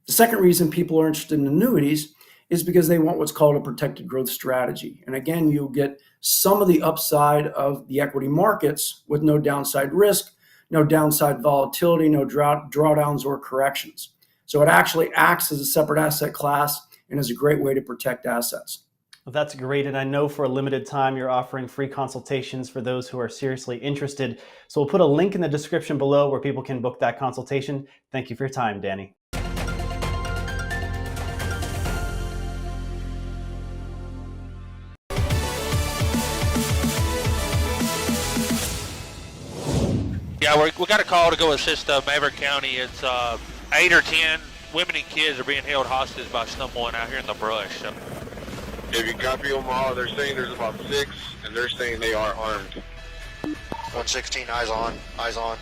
The second reason people are interested in annuities is because they want what's called a protected growth strategy. And again, you'll get some of the upside of the equity markets with no downside risk, no downside volatility, no drawdowns or corrections. So it actually acts as a separate asset class and is a great way to protect assets. Well, that's great. And I know for a limited time, you're offering free consultations for those who are seriously interested. So we'll put a link in the description below where people can book that consultation. Thank you for your time, Danny. Yeah, we got a call to go assist Maverick County. It's 8 or 10 women and kids are being held hostage by someone out here in the brush. So. If you copy them all, they're saying there's about 6, and they're saying they are armed. 116, eyes on, eyes on.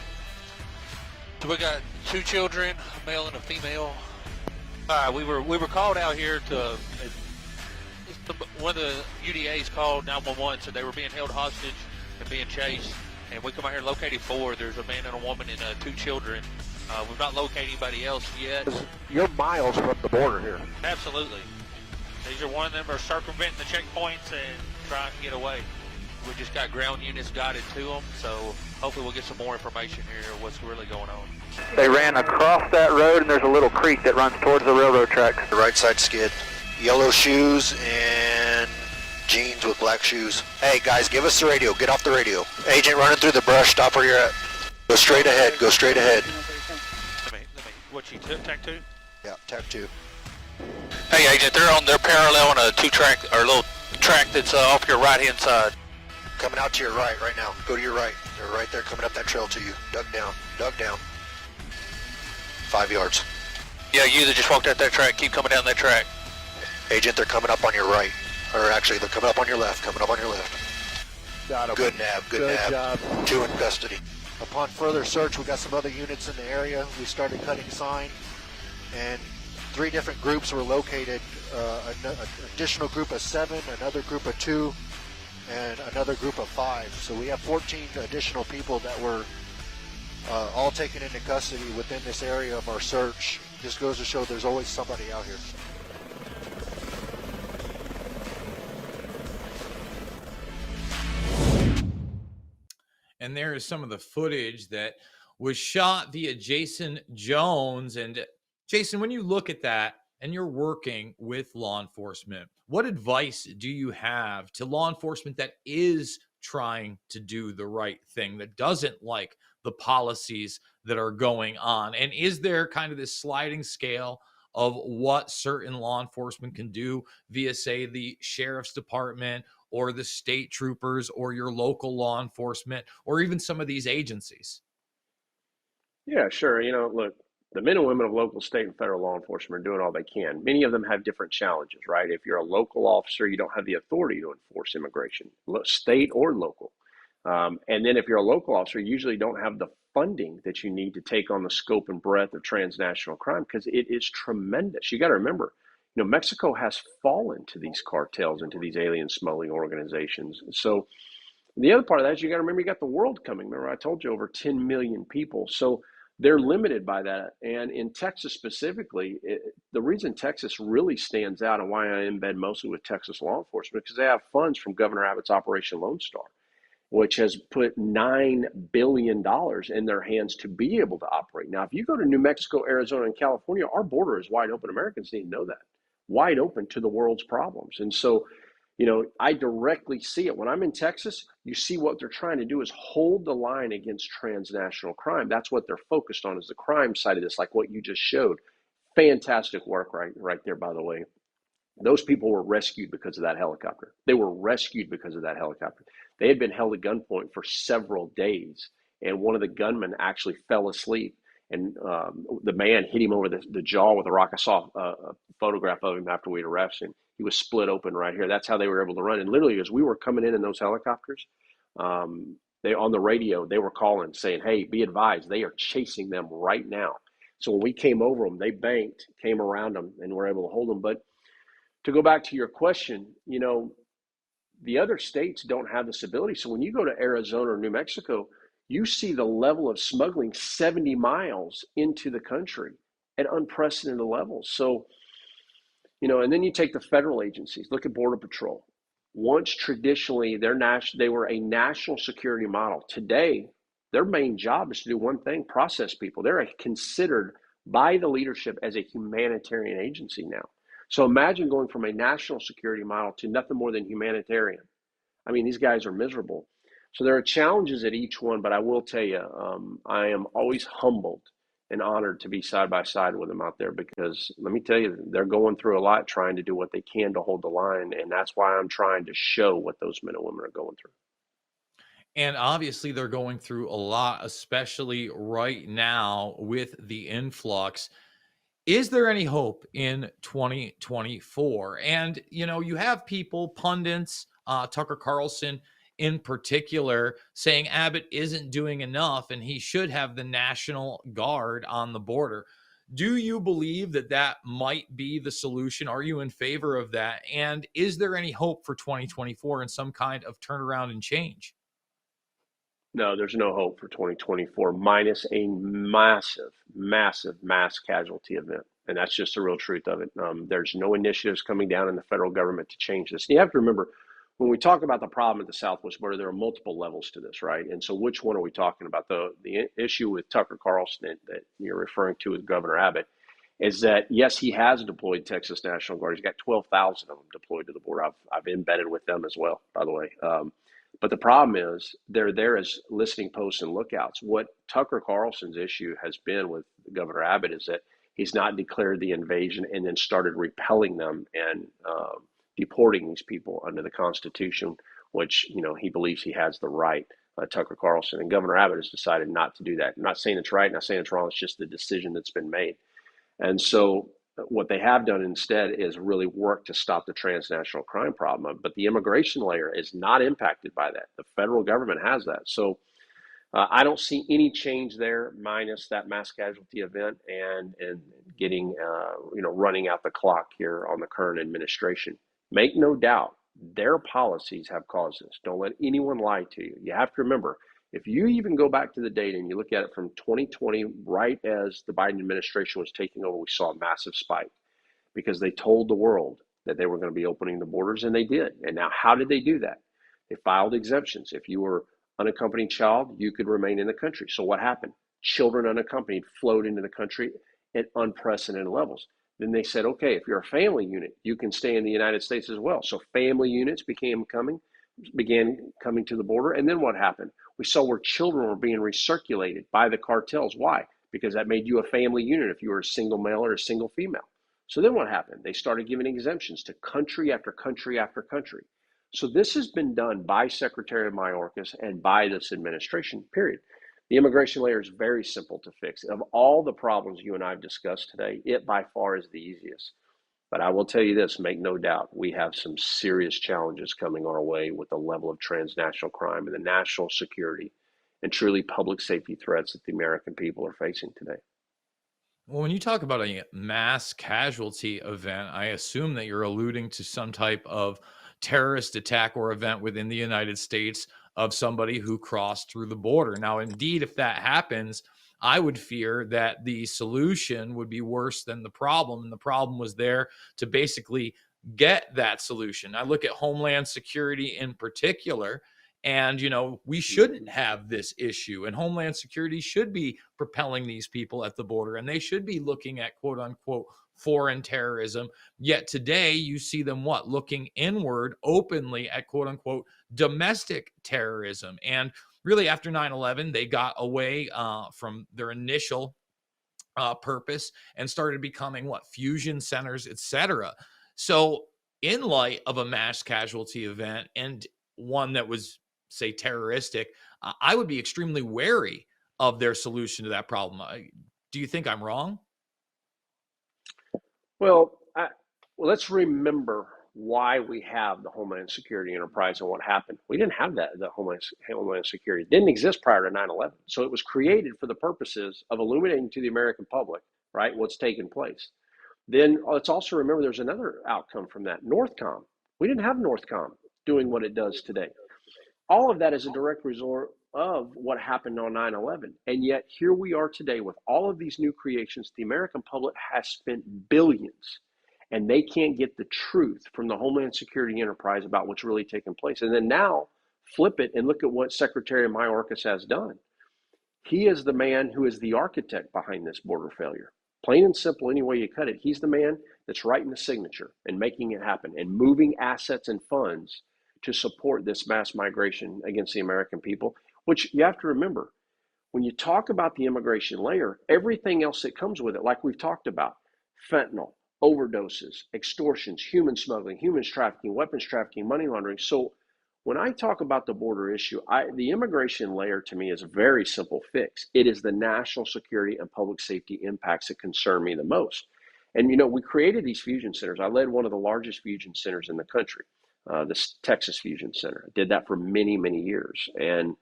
So we got 2 children, a male and a female. We were called out here to, one of the UDAs called 911, said they were being held hostage and being chased. And we come out here and located 4. There's a man and a woman and 2 children. We've not located anybody else yet. You're miles from the border here. Absolutely. These are one of them are circumventing the checkpoints and trying to get away. We just got ground units guided to them, so hopefully we'll get some more information here of what's really going on. They ran across that road, and there's a little creek that runs towards the railroad tracks. The right side skid. Yellow shoes and jeans with black shoes. Hey guys, give us the radio. Get off the radio. Agent running through the brush. Stop where you're at. Go straight ahead. Go straight ahead. What you tag 2? Yeah, tag 2. Hey agent, they're parallel on a 2-track or little track that's off your right hand side. Coming out to your right now. Go to your right. They're right there coming up that trail to you. Dug down. 5 yards. Yeah, you that just walked out that track, keep coming down that track. Agent, they're coming up on your right. Or actually, they're coming up on your left. Got him. Good nab. Good job. 2 in custody. Upon further search, we got some other units in the area. We started cutting sign, and 3 different groups were located. An additional group of 7, another group of 2, and another group of 5. So we have 14 additional people that were all taken into custody within this area of our search. Just goes to show there's always somebody out here. And there is some of the footage that was shot via Jason Jones. And Jason, when you look at that and you're working with law enforcement, what advice do you have to law enforcement that is trying to do the right thing, that doesn't like the policies that are going on? And is there kind of this sliding scale of what certain law enforcement can do via, say, the sheriff's department or the state troopers or your local law enforcement or even some of these agencies? Yeah, sure. Look, the men and women of local, state, and federal law enforcement are doing all they can. Many of them have different challenges, right? If you're a local officer, you don't have the authority to enforce immigration, state or local. And then if you're a local officer, you usually don't have the funding that you need to take on the scope and breadth of transnational crime because it is tremendous. You got to remember, Mexico has fallen to these cartels and to these alien smuggling organizations. So the other part of that is you got to remember you got the world coming. Remember, I told you over 10 million people. So they're limited by that. And in Texas specifically, the reason Texas really stands out and why I embed mostly with Texas law enforcement, because they have funds from Governor Abbott's Operation Lone Star, which has put $9 billion in their hands to be able to operate. Now, if you go to New Mexico, Arizona, and California, our border is wide open. Americans need to know that. Wide open to the world's problems. And so, I directly see it. When I'm in Texas, you see what they're trying to do is hold the line against transnational crime. That's what they're focused on, is the crime side of this, like what you just showed. Fantastic work right there, by the way. Those people were rescued because of that helicopter. They were rescued because of that helicopter. They had been held at gunpoint for several days, and one of the gunmen actually fell asleep, and the man hit him over the jaw with a rock. I saw a photograph of him after we'd arrested him. He was split open right here. That's how they were able to run. And literally, as we were coming in those helicopters, they on the radio, they were calling saying, "Hey, be advised, they are chasing them right now." So when we came over them, they banked, came around them, and were able to hold them. But to go back to your question, the other states don't have this ability. So when you go to Arizona or New Mexico, you see the level of smuggling 70 miles into the country at unprecedented levels. So, and then you take the federal agencies. Look at Border Patrol. Once traditionally, they were a national security model. Today, their main job is to do one thing: process people. They're considered by the leadership as a humanitarian agency now. So imagine going from a national security model to nothing more than humanitarian. I mean, these guys are miserable. So there are challenges at each one, but I will tell you, I am always humbled and honored to be side by side with them out there, because let me tell you, they're going through a lot trying to do what they can to hold the line. And that's why I'm trying to show what those men and women are going through. And obviously they're going through a lot, especially right now with the influx. Is there any hope in 2024? And, you have people, pundits, Tucker Carlson in particular, saying Abbott isn't doing enough and he should have the National Guard on the border. Do you believe that might be the solution? Are you in favor of that? And is there any hope for 2024 and some kind of turnaround and change? No, there's no hope for 2024 minus a massive mass casualty event. And that's just the real truth of it. There's no initiatives coming down in the federal government to change this. And you have to remember, when we talk about the problem at the southwest border, there are multiple levels to this, right? And so which one are we talking about? The issue with Tucker Carlson that you're referring to with Governor Abbott is that, yes, he has deployed Texas National Guard. He's got 12,000 of them deployed to the border. I've embedded with them as well, by the way. But the problem is they're there as listening posts and lookouts. What Tucker Carlson's issue has been with Governor Abbott is that he's not declared the invasion and then started repelling them and deporting these people under the Constitution, which, he believes he has the right, Tucker Carlson. And Governor Abbott has decided not to do that. I'm not saying it's right, not saying it's wrong. It's just the decision that's been made. And so what they have done instead is really work to stop the transnational crime problem. But the immigration layer is not impacted by that. The federal government has that. So I don't see any change there minus that mass casualty event and getting, running out the clock here on the current administration. Make no doubt Their policies have caused this. Don't let anyone lie to you. You have to remember, if you even go back to the data and you look at it from 2020, right as the Biden administration was taking over, we saw a massive spike because they told the world that they were going to be opening the borders, and they did. And now, how did they do that? They filed exemptions. If you were unaccompanied child, you could remain in the country. So what happened? Children unaccompanied flowed into the country at unprecedented levels. Then they said, okay, if you're a family unit, you can stay in the United States as well. So family units began coming to the border. And then what happened? We saw where children were being recirculated by the cartels. Why? Because that made you a family unit if you were a single male or a single female. So then what happened? They started giving exemptions to country after country after country. So this has been done by Secretary Mayorkas and by this administration, period. The immigration layer is very simple to fix. Of all the problems you and I have discussed today, it by far is the easiest. But I will tell you this, make no doubt, we have some serious challenges coming our way with the level of transnational crime and the national security and truly public safety threats that the American people are facing today. Well, when you talk about a mass casualty event, I assume that you're alluding to some type of terrorist attack or event within the United States of somebody who crossed through the border. Now, indeed, if that happens, I would fear that the solution would be worse than the problem. And the problem was there to basically get that solution. I look at Homeland Security in particular, and, we shouldn't have this issue. And Homeland Security should be propelling these people at the border, and they should be looking at quote unquote foreign terrorism. Yet today you see them looking inward openly at quote unquote domestic terrorism. And really after 9/11, they got away from their initial purpose and started becoming fusion centers, etc. So in light of a mass casualty event and one that was, say, terroristic, I would be extremely wary of their solution to that problem. Do you think I'm wrong? Well, let's remember why we have the Homeland Security enterprise and what happened. We didn't have that. The Homeland Security didn't exist prior to 9/11. So it was created for the purposes of illuminating to the American public, right, what's taken place. Then let's also remember there's another outcome from that. Northcom. We didn't have Northcom doing what it does today. All of that is a direct result of what happened on 9/11. And yet here we are today with all of these new creations. The American public has spent billions, and they can't get the truth from the Homeland Security enterprise about what's really taking place. And then now flip it and look at what Secretary Mayorkas has done. He is the man who is the architect behind this border failure. Plain and simple, any way you cut it, he's the man that's writing the signature and making it happen and moving assets and funds to support this mass migration against the American people, which you have to remember, when you talk about the immigration layer, everything else that comes with it, like we've talked about, fentanyl, overdoses, extortions, human smuggling, humans trafficking, weapons trafficking, money laundering. So when I talk about the border issue, the immigration layer to me is a very simple fix. It is the national security and public safety impacts that concern me the most. And, we created these fusion centers. I led one of the largest fusion centers in the country. The Texas Fusion Center. I did that for many, many years. And,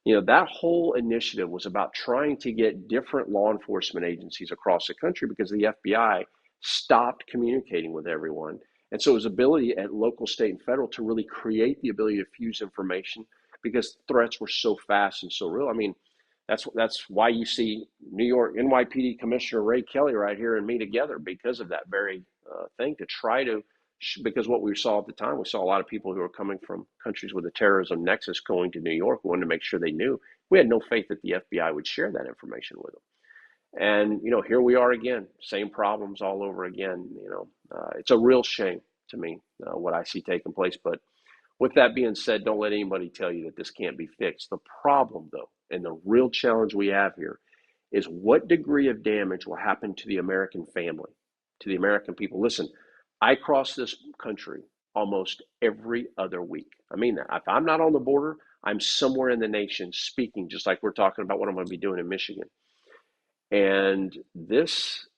that whole initiative was about trying to get different law enforcement agencies across the country because the FBI stopped communicating with everyone. And so it was ability at local, state, and federal to really create the ability to fuse information because threats were so fast and so real. I mean, that's why you see New York NYPD Commissioner Ray Kelly right here and me together because of that very thing to try to, because what we saw at the time, we saw a lot of people who were coming from countries with a terrorism nexus going to New York. We wanted to make sure they knew. We had no faith that the FBI would share that information with them. And, here we are again, same problems all over again. It's a real shame to me, what I see taking place. But with that being said, don't let anybody tell you that this can't be fixed. The problem, though, and the real challenge we have here is what degree of damage will happen to the American family, to the American people. Listen, I cross this country almost every other week. I mean that. If I'm not on the border, I'm somewhere in the nation speaking, just like we're talking about what I'm going to be doing in Michigan. And this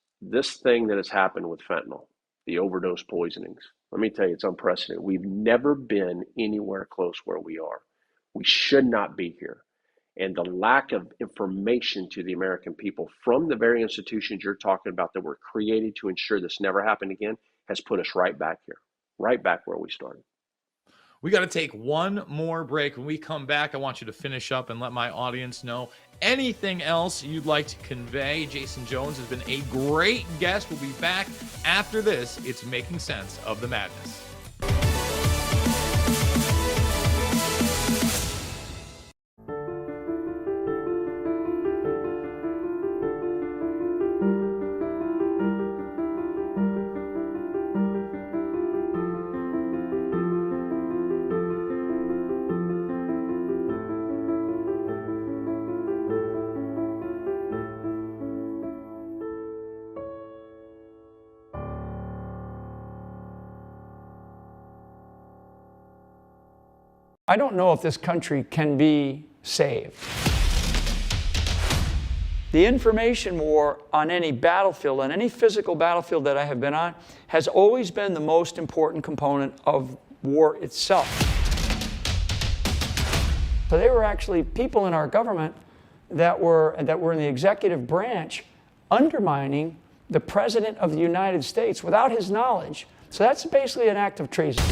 thing that has happened with fentanyl, the overdose poisonings, let me tell you, it's unprecedented. We've never been anywhere close where we are. We should not be here. And the lack of information to the American people from the very institutions you're talking about that were created to ensure this never happened again has put us right back here, right back where we started. We got to take one more break. When we come back, I want you to finish up and let my audience know anything else you'd like to convey. Jason Jones has been a great guest. We'll be back after this. It's Making Sense of the Madness. I don't know if this country can be saved. The information war on any battlefield, on any physical battlefield that I have been on, has always been the most important component of war itself. So they were actually people in our government that were in the executive branch undermining the President of the United States without his knowledge. So that's basically an act of treason.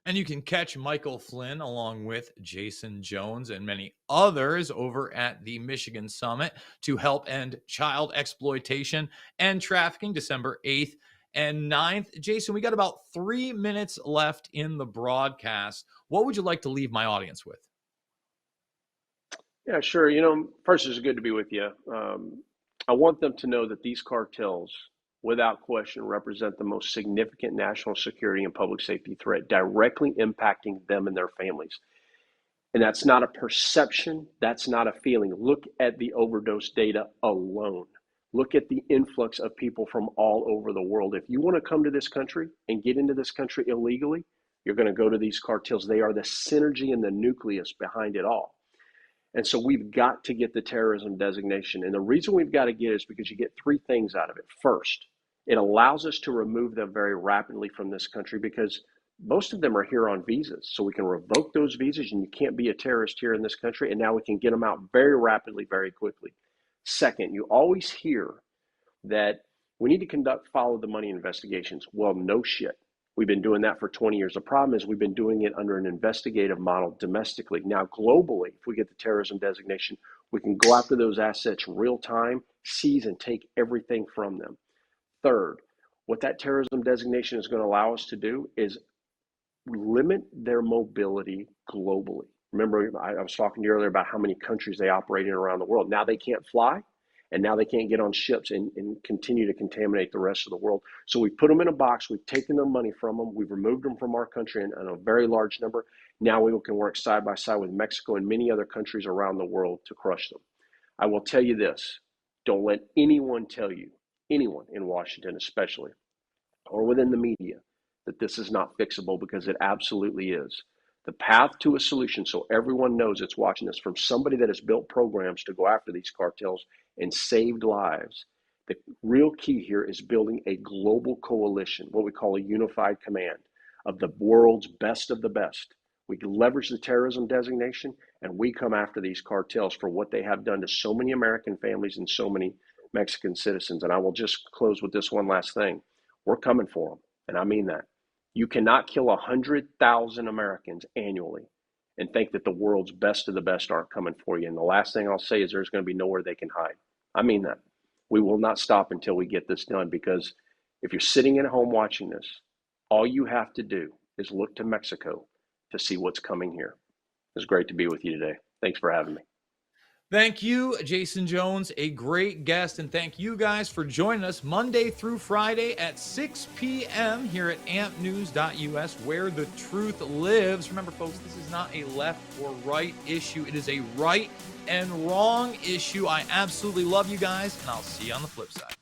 And you can catch Michael Flynn along with Jason Jones and many others over at the Michigan Summit to help end child exploitation and trafficking, December 8th and 9th. Jason, we got about 3 minutes left in the broadcast. What would you like to leave my audience with? Yeah, sure. You know, first, it's good to be with you. I want them to know that these cartels, without question, represent the most significant national security and public safety threat, directly impacting them and their families. And that's not a perception. That's not a feeling. Look at the overdose data alone. Look at the influx of people from all over the world. If you want to come to this country and get into this country illegally, you're going to go to these cartels. They are the synergy and the nucleus behind it all. And so we've got to get the terrorism designation. And the reason we've got to get it is because you get three things out of it. First, it allows us to remove them very rapidly from this country because most of them are here on visas. So we can revoke those visas and you can't be a terrorist here in this country. And now we can get them out very rapidly, very quickly. Second, you always hear that we need to follow the money investigations. Well, no shit. We've been doing that for 20 years. The problem is we've been doing it under an investigative model domestically. Now, globally, if we get the terrorism designation, we can go after those assets real time, seize and take everything from them. Third, what that terrorism designation is going to allow us to do is limit their mobility globally. Remember, I was talking to you earlier about how many countries they operate in around the world. Now they can't fly, and now they can't get on ships and continue to contaminate the rest of the world. So we put them in a box. We've taken their money from them. We've removed them from our country in a very large number. Now we can work side by side with Mexico and many other countries around the world to crush them. I will tell you this. Don't let anyone tell you, anyone in Washington especially, or within the media, that this is not fixable, because it absolutely is. The path to a solution, so everyone knows it's watching this, from somebody that has built programs to go after these cartels and saved lives, the real key here is building a global coalition, what we call a unified command of the world's best of the best. We can leverage the terrorism designation, and we come after these cartels for what they have done to so many American families and so many Mexican citizens. And I will just close with this one last thing. We're coming for them, and I mean that. You cannot kill 100,000 Americans annually and think that the world's best of the best aren't coming for you. And the last thing I'll say is there's going to be nowhere they can hide. I mean that. We will not stop until we get this done, because if you're sitting at home watching this, all you have to do is look to Mexico to see what's coming here. It's great to be with you today. Thanks for having me. Thank you, Jason Jones, a great guest, and thank you guys for joining us Monday through Friday at 6 p.m. here at ampnews.us, where the truth lives. Remember, folks, this is not a left or right issue. It is a right and wrong issue. I absolutely love you guys, and I'll see you on the flip side.